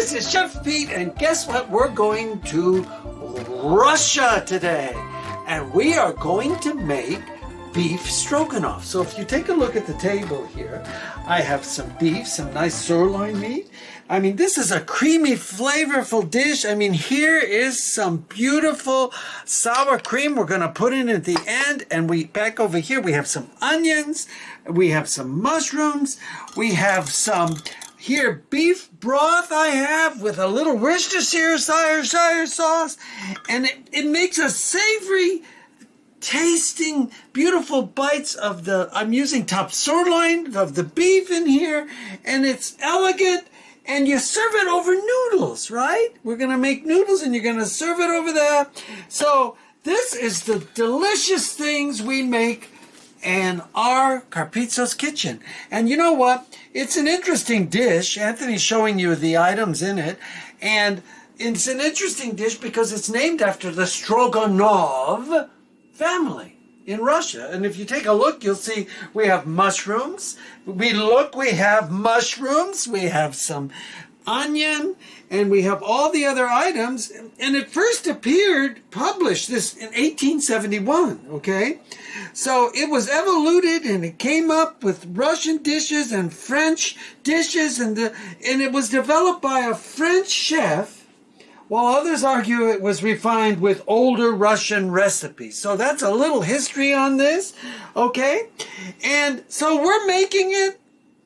this is Chef Pete, and guess what? We're going to Russia today, and we are going to make beef stroganoff. So if you take a look at the table here, I have some beef, some nice sirloin meat. I mean, this is a creamy, flavorful dish. I mean, here is some beautiful sour cream we're going to put in at the end. And back over here, we have some onions. We have some mushrooms. We have some here beef broth I have with a little Worcestershire sauce. And it makes a savory tasting beautiful bites of I'm using top sirloin of the beef in here, and it's elegant. And you serve it over noodles, right? We're going to make noodles and you're going to serve it over that. So this is the delicious things we make in our Carpizzo's kitchen. And you know what? It's an interesting dish. Anthony's showing you the items in it. And it's an interesting dish because it's named after the Stroganov family in Russia. And if you take a look, you'll see we have mushrooms. We have mushrooms. We have some onion, and we have all the other items. And it first published this in 1871, okay? So it was evoluted, and it came up with Russian dishes and French dishes, and it was developed by a French chef, while others argue it was refined with older Russian recipes. So that's a little history on this, okay? And so we're making it.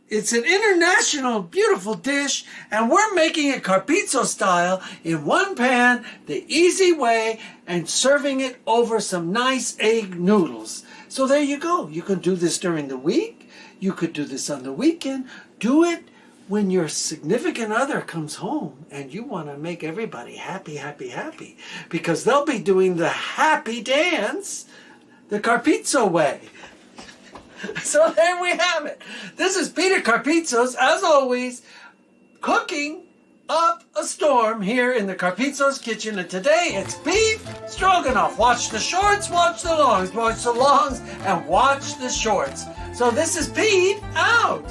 It's an international, beautiful dish, and we're making it Carpizzo style in one pan, the easy way, and serving it over some nice egg noodles. So there you go. You can do this during the week. You could do this on the weekend. Do it when your significant other comes home and you want to make everybody happy, happy, happy, because they'll be doing the happy dance the Carpizzo way. So there we have it. This is Peter Carpizzo's, as always, cooking up a storm here in the Carpizzo's kitchen. And today it's beef stroganoff. Watch the shorts, watch the longs, watch the longs, and watch the shorts. So this is Pete out.